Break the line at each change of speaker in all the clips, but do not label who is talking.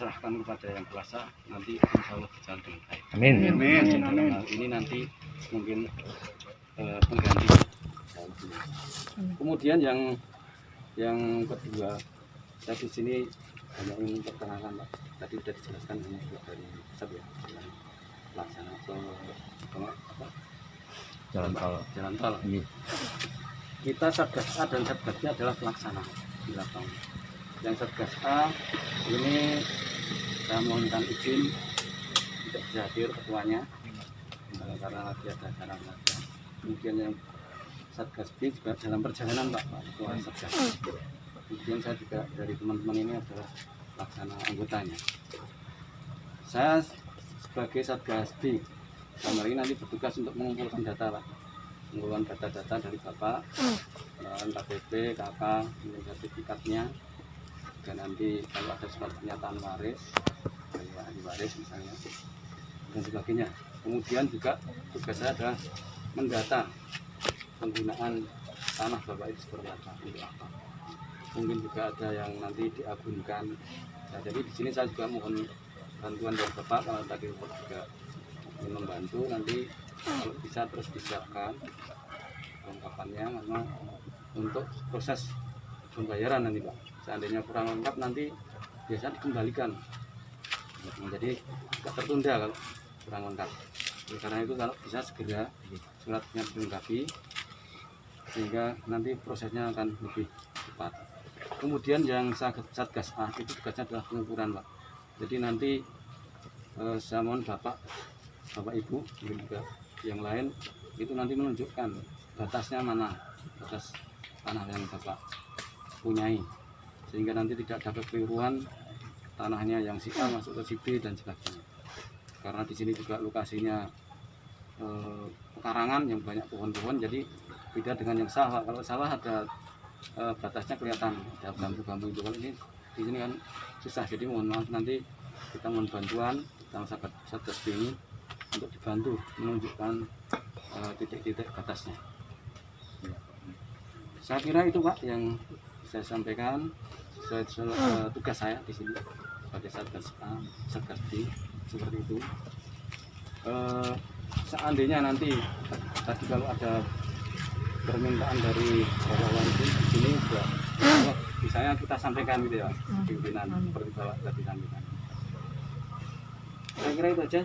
serahkan kepada yang kuasa, nanti insya Allah berjalan dengan baik.
Amin.
Dalam hal ini nanti mungkin pengganti. Kemudian yang kedua, saya di sini hanya ingin perkenalkan Pak. Tadi sudah dijelaskan hanya dari pusat ya, pelaksana jalan tol. Kita Satgas A dan Satgas B adalah pelaksana di lapangan. Yang Satgas A ini saya mohonkan izin tidak bisa hadir ketuanya karena lagi ada acara keluarga. Kemudian yang Satgas B juga dalam perjalanan Pak Ketua Satgas. Kemudian saya juga dari teman-teman ini adalah pelaksana anggotanya. Saya sebagai Satgas B kamar ini nanti bertugas untuk mengumpulkan data Pak, mengumpulkan data-data dari Bapak, KTP, KK, sertifikatnya, dan nanti kalau ada surat pernyataan waris, ahli waris misalnya, dan sebagainya. Kemudian juga tugas saya adalah mendata penggunaan tanah Bapak itu seperti apa, untuk apa. Mungkin juga ada yang nanti diagunkan. Nah, jadi di sini saya juga mohon bantuan dari Bapak, kalau tadi Bapak juga membantu, nanti kalau bisa terus disiapkan kelengkapannya, karena untuk proses pembayaran nanti Pak, seandainya kurang lengkap nanti biasa dikembalikan, jadi tidak tertunda kalau kurang lengkap. Karena itu kalau bisa segera suratnya dilengkapi sehingga nanti prosesnya akan lebih cepat. Kemudian yang Satgas A itu tugasnya adalah pengukuran Pak. Jadi nanti saya mohon Bapak Ibu juga yang lain itu nanti menunjukkan batasnya mana, batas tanah yang Bapak punyai, sehingga nanti tidak ada kekeliruan tanahnya yang si A masuk ke si B dan sebagainya. Karena di sini juga lokasinya pekarangan yang banyak pohon-pohon, jadi beda dengan yang sawah. Kalau sawah ada batasnya kelihatan, ada bambu-bambu itu. Kalau ini di sini kan susah, jadi mohon maaf nanti kita mohon bantuan sama Satgas B ini untuk dibantu menunjukkan titik-titik batasnya. Saya kira itu Pak yang saya sampaikan sesuai tugas saya di sini sebagai Satgas A, Satgas B, seperti itu. Seandainya nanti tadi kalau ada permintaan dari relawan di sini juga misalnya kita sampaikan gitu ya, pimpinan seperti Bapak tadi sampaikan. Saya kira itu aja,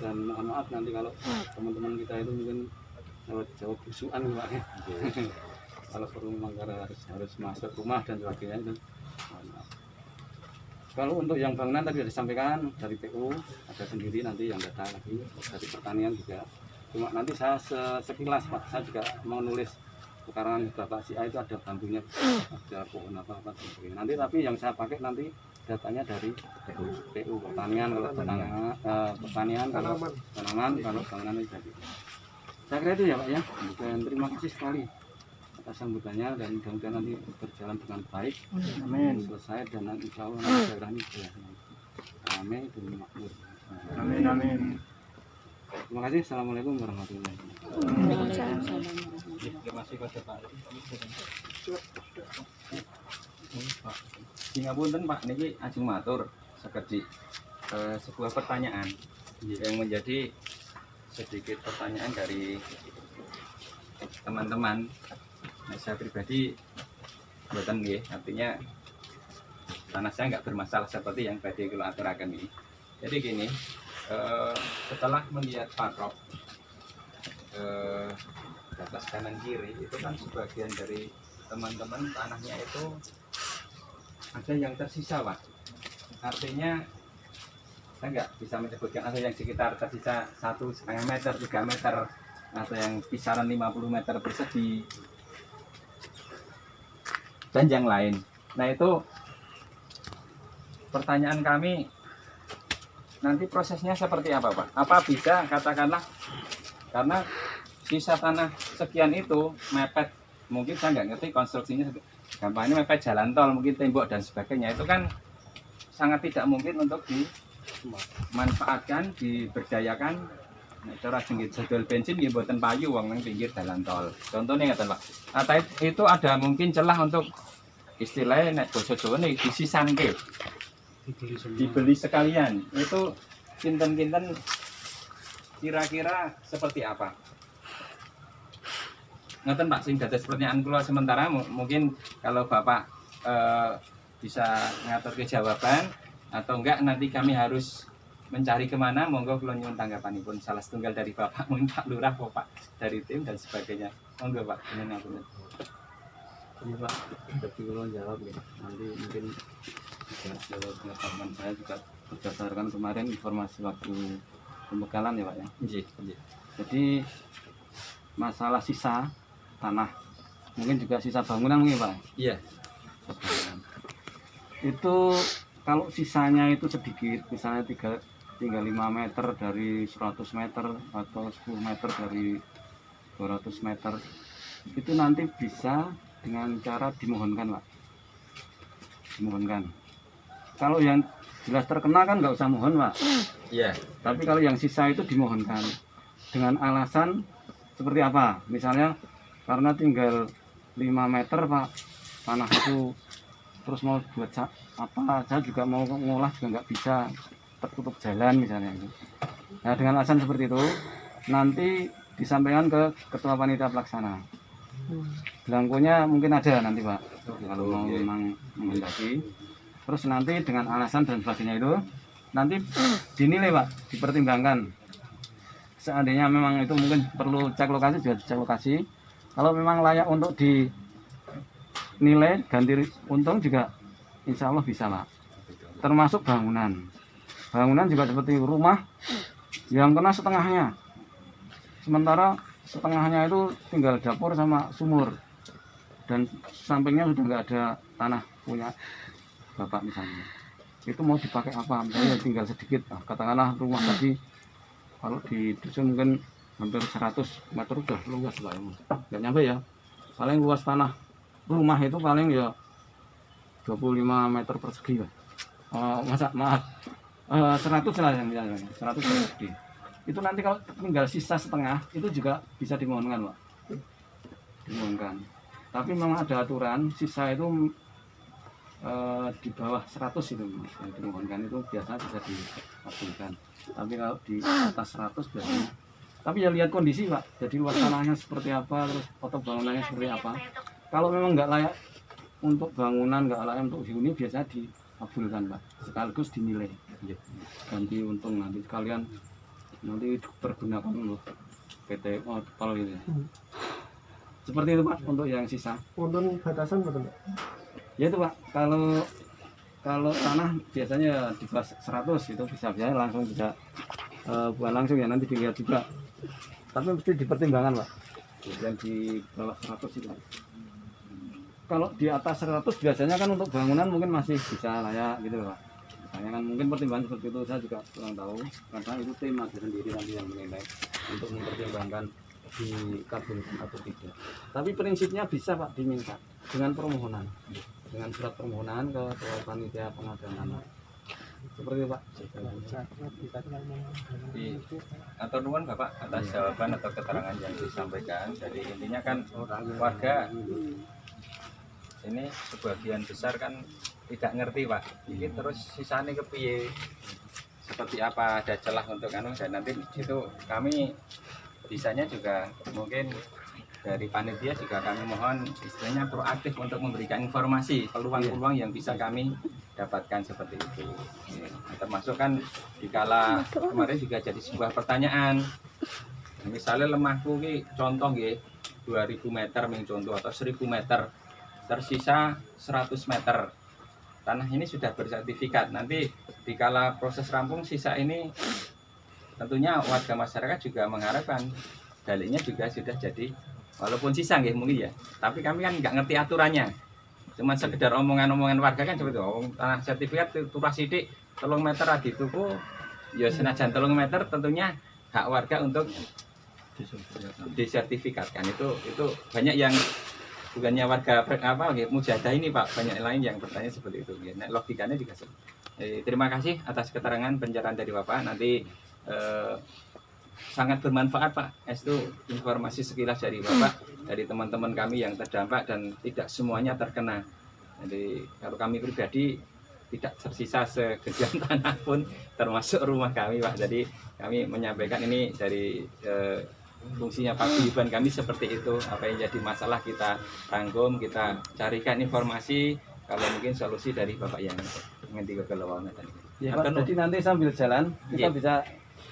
dan mohon maaf nanti kalau teman-teman kita itu mungkin jawab busukan Pak ya. Kalau perlu melanggar harus masuk rumah dan sebagainya itu mohon maaf. Kalau untuk yang bangunan tadi sudah disampaikan dari PU ada sendiri, nanti yang data lagi dari pertanian juga. Cuma nanti saya sekilas Pak, saya juga mau nulis pekarangan Bapak si A itu ada bambunya, ada pohon apa-apa sebagainya. Nanti tapi yang saya pakai nanti datanya dari PU pertanian, kalau pertanian, kalau tanaman, kalau bangunan itu jadi. Saya kira itu ya Pak ya. Dan terima kasih sekali atas sambutannya, dan mudah-mudahan nanti berjalan dengan baik. Amin. Selesai dan nanti insya Allah daerah ini amin dan makmur.
Amin, amin.
Terima kasih. Assalamualaikum warahmatullahi wabarakatuh.
Terima kasih kepada Pak. Singapunten Pak, niki ajeng matur sekedhik sebuah pertanyaan yang menjadi sedikit pertanyaan dari teman-teman. Nah, saya pribadi mboten nggih, artinya tanah saya nggak bermasalah seperti yang tadi kalau aturaken ini. Jadi gini, setelah melihat patrok batas kanan kiri itu kan sebagian dari teman-teman tanahnya itu ada yang tersisa Pak. Artinya saya nggak bisa menyebutkan, ada yang sekitar tersisa 1,5 meter, 3 meter, atau yang kisaran 50 meter persegi dan yang lain. Nah itu pertanyaan kami, nanti prosesnya seperti apa Pak? Apa bisa katakanlah karena sisa tanah sekian itu mepet, mungkin saya nggak ngerti konstruksinya, gampangnya mepet jalan tol, mungkin tembok dan sebagainya, itu kan sangat tidak mungkin untuk dimanfaatkan, diberdayakan. Nah, cara jenggit sedol bensin ya mboten payu wong nang pinggir jalan tol. Contohnya ngeten Pak. Atau itu ada mungkin celah untuk istilahnya nek basa Jawa nih disisanke. dibeli sekalian. Itu kinten-kinten kira-kira seperti apa? Ngoten Pak, sing dados pertanyaan kula sementara mungkin kalau Bapak bisa ngatur ke jawaban atau enggak nanti kami harus mencari kemana, monggo kula nyuwun tanggapanipun salah setunggal dari Bapak, mungkin Pak Lurah, Pak dari tim dan sebagainya. Monggo Pak, ini ngapunten.
Ini Pak, tapi kalau jawab ya, nanti mungkin juga jawab pengetahuan saya juga berdasarkan kemarin informasi waktu pembekalan ya Pak ya. Jadi masalah sisa tanah, mungkin juga sisa bangunan mungkin Pak.
Iya.
Itu kalau sisanya itu sedikit, misalnya tinggal 5 meter dari 100 meter atau 10 meter dari 200 meter, itu nanti bisa dengan cara dimohonkan Pak, dimohonkan. Kalau yang jelas terkena kan nggak usah mohon Pak.
Iya.
Tapi kalau yang sisa itu dimohonkan dengan alasan seperti apa? Misalnya karena tinggal 5 meter Pak, tanah itu terus mau buat apa, saya juga mau ngolah juga nggak bisa, tertutup jalan misalnya. Nah dengan alasan seperti itu nanti disampaikan ke ketua panitia pelaksana. Belangkonya mungkin ada nanti Pak, kalau mau memang menghendaki. Terus nanti dengan alasan dan sebagainya itu nanti dinilai Pak, dipertimbangkan. Seandainya memang itu mungkin perlu cek lokasi, juga cek lokasi. Kalau memang layak untuk dinilai ganti untung juga insya Allah bisa Pak. Termasuk bangunan. Bangunan juga seperti rumah yang kena setengahnya. Sementara setengahnya itu tinggal dapur sama sumur. Dan sampingnya sudah nggak ada tanah punya Bapak misalnya. Itu mau dipakai apa? Misalnya tinggal sedikit. Nah, katakanlah rumah tadi kalau di dusun mungkin hampir 100 meter udah luas Pak. Nggak nyampe ya. Paling luas tanah rumah itu paling ya 25 meter persegi Pak. Maaf. 100 lah yang misalnya. 100 persegi. Itu nanti kalau tinggal sisa setengah itu juga bisa dimohonkan Pak. Dimohonkan. Tapi memang ada aturan sisa itu di bawah 100 itu yang dimohonkan itu biasa bisa dikabulkan. Tapi kalau di atas 100 biasanya. Tapi ya lihat kondisi Pak. Jadi luas tanahnya seperti apa, terus foto bangunannya seperti apa. Kalau memang nggak layak untuk bangunan, nggak layak untuk huni, biasanya dikabulkan Pak. Sekaligus dinilai. Ganti untung nanti kalian nanti pergunakan untuk PT Otpal gitu ya. Seperti itu Pak untuk yang sisa.
Untuk batasan betul Pak?
Ya itu Pak, kalau tanah biasanya di bawah 100 itu bisa langsung bisa bukan langsung ya, nanti dilihat juga. Tapi mesti dipertimbangkan Pak. Yang di bawah 100 itu. Kalau di atas 100 biasanya kan untuk bangunan mungkin masih bisa layak gitu Pak. Misalnya kan mungkin pertimbangan seperti itu saya juga kurang tahu, karena itu tim ada sendiri nanti yang menilai untuk mempertimbangkan dikabulkan atau tidak. Tapi prinsipnya bisa Pak diminta dengan permohonan, dengan surat permohonan ke ketua panitia pengadaan tanah. Seperti itu Pak.
Atau nuwun Bapak atas jawaban atau keterangan yang disampaikan. Jadi intinya kan warga ini sebagian besar kan tidak ngerti Pak. Ini terus sisanya kepiye, seperti apa, ada celah untuk anu, dan nanti itu kami bisanya juga mungkin dari panitia juga kami mohon istilahnya proaktif untuk memberikan informasi peluang-peluang yang bisa kami dapatkan seperti itu. Termasuk kan dikala kemarin juga jadi sebuah pertanyaan, misalnya lemahku ini contoh ya 2000 meter contoh atau 1000 meter tersisa 100 meter, tanah ini sudah bersertifikat, nanti dikala proses rampung sisa ini tentunya warga masyarakat juga mengharapkan dalihnya juga sudah jadi, walaupun sisa nggih mungkin ya, tapi kami kan nggak ngerti aturannya, cuma sekedar omongan-omongan warga kan seperti itu. Tanah sertifikat turah sidik 3 meter di tuku ya, senajan 3 meter tentunya hak warga untuk disertifikatkan. Itu banyak yang bukannya warga apa mujadah ini Pak, banyak lain yang bertanya seperti itu. Nah, logikanya juga terima kasih atas keterangan pencerahan dari Bapak. Nanti sangat bermanfaat Pak. Itu informasi sekilas dari Bapak, dari teman-teman kami yang terdampak dan tidak semuanya terkena. Jadi kalau kami pribadi tidak tersisa segegian tanah pun termasuk rumah kami Pak. Jadi kami menyampaikan ini dari fungsinya paguyuban kami seperti itu. Apa yang jadi masalah kita rangkum, kita carikan informasi, kalau mungkin solusi dari Bapak yang ngerti kekelauan tadi.
Ya, Pak, jadi nanti sambil jalan kita
Iya.
bisa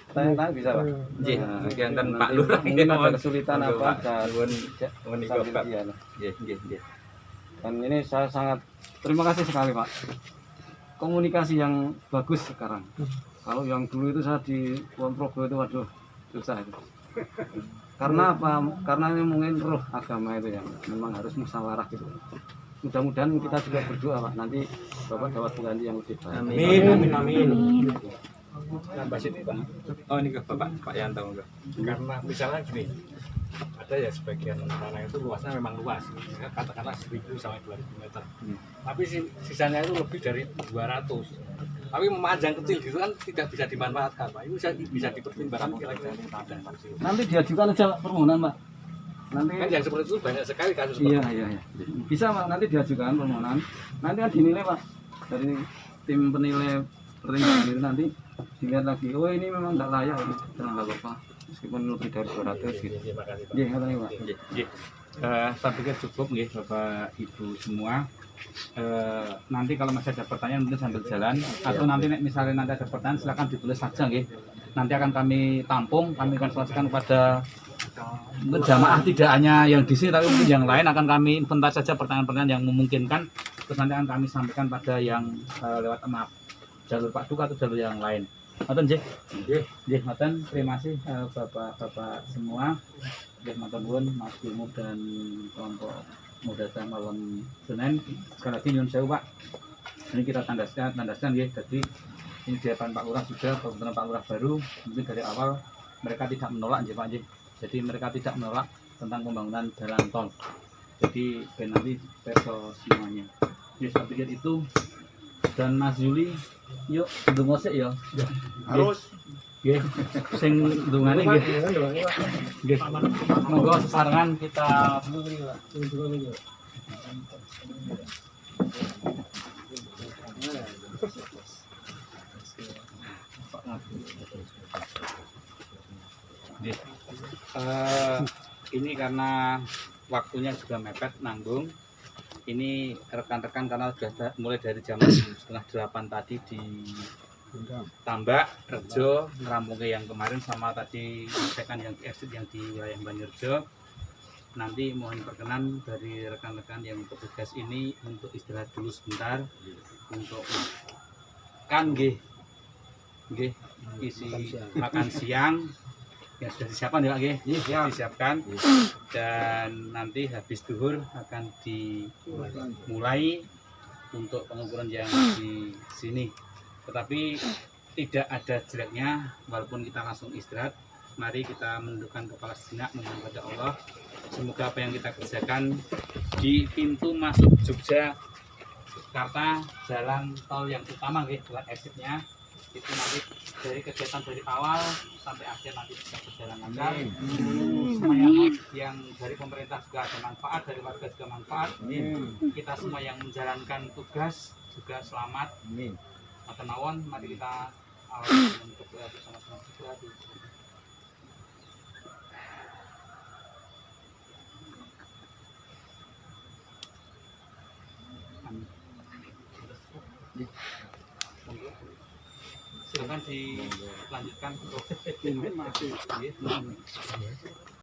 tanya-tanya bisa Pak.
Nggih,
Nah,
enten
nanti
Pak Lurah
mungkin ada
mohon.
kesulitan
Monggo,
apa
Pak.
dan
Nuwun nuwun
sambil
Bapak.
iya.
Nggih, nggih, nggih.
Dan ini saya sangat terima kasih sekali Pak. Komunikasi yang bagus sekarang. Kalau yang dulu itu saya di Kulon Progo itu waduh susah itu. Karena apa? Karena ini mungkin roh agama itu yang memang harus musyawarah gitu. Mudah-mudahan kita juga berdoa Pak. Nanti Bapak dapat pengganti yang lebih baik.
Amin.
Nambah sini Pak. Oh ini ke Bapak Pak Yanto enggak.
Karena misalnya gini, ada ya sebagian tanah itu luasnya memang luas, ya, katakanlah 1000 sampai 2000 meter. Tapi sisanya itu lebih dari 200. Tapi memanjang kecil gitu kan tidak bisa dimanfaatkan Pak. Itu bisa dipertimbangkan kira-kira ada.
Nanti diajukan aja Pak, permohonan Pak. Nanti
Kan yang seperti itu banyak sekali kasus.
iya. Bisa Pak, nanti diajukan permohonan. Nanti kan dinilai Pak dari tim penilai pertimbangan itu nanti dilihat lagi. Oh ini memang tidak layak ini, jangan nggak apa-apa. Meskipun lebih dari 200 gitu.
Terima kasih Pak.
Iya, katanya Pak.
Nggih, nggih. Saya pikir cukup nggih Bapak Ibu semua. Nanti kalau masih ada pertanyaan mungkin sambil jalan atau nanti misalnya nanti ada pertanyaan silakan ditulis saja nggih. Nanti akan kami tampung, kami akan sampaikan kepada jamaah tidak hanya yang di sini tapi mungkin yang lain akan kami inventaris saja pertanyaan-pertanyaan yang memungkinkan, terus nanti akan kami sampaikan pada yang lewat maaf jalur Pak Duk atau jalur yang lain. Ngoten nggih. Nggih, ngoten. Terima kasih Bapak-bapak semua. Nggih, matur nuwun Mas Ilmu dan kelompok muda saya malam Senin. Sekali lagi nyuwun sewu Pak. Ini kita tandaskan nggih. Jadi ini di depan Pak Lurah sudah, kebetulan Pak Lurah baru, mungkin dari awal mereka tidak menolak nggih Pak nggih. Jadi mereka tidak menolak tentang pembangunan jalan tol. Jadi ben nanti perso semuanya. Jadi saya pikir itu. Dan Mas Juli, yuk ndonga sik ya.
Harus.
Nggih. Sing ndongane nggih. Nggih. Monggo sesarengan kita nggih. Ini karena waktunya juga mepet nanggung. Ini rekan-rekan karena sudah mulai dari jam 7:30 tadi di Tambak, Rejo, ngerampungke yang kemarin sama tadi tekan yang di exit yang di wilayah Banyurjo. Nanti mohon perkenan dari rekan-rekan yang bertugas ini untuk istirahat dulu sebentar untuk makan nggih isi makan siang yang sudah disiapkan ya Pak nggih. Disiapkan dan nanti habis duhur akan dimulai untuk pengukuran yang di sini. Tetapi tidak ada jeleknya walaupun kita langsung istirahat. Mari kita menundukkan kepala sejenak memohon kepada Allah. Semoga apa yang kita kerjakan di pintu masuk Yogyakarta, jalan tol yang utama nggih, buat exitnya itu nanti dari kegiatan dari awal sampai akhir nanti bisa berjalan lancar. Semua yang dari pemerintah juga ada manfaat, dari warga juga manfaat. Kita semua yang menjalankan tugas juga selamat. Matur mari kita awali untuk bersama-sama berdoa. Silakan dilanjutkan.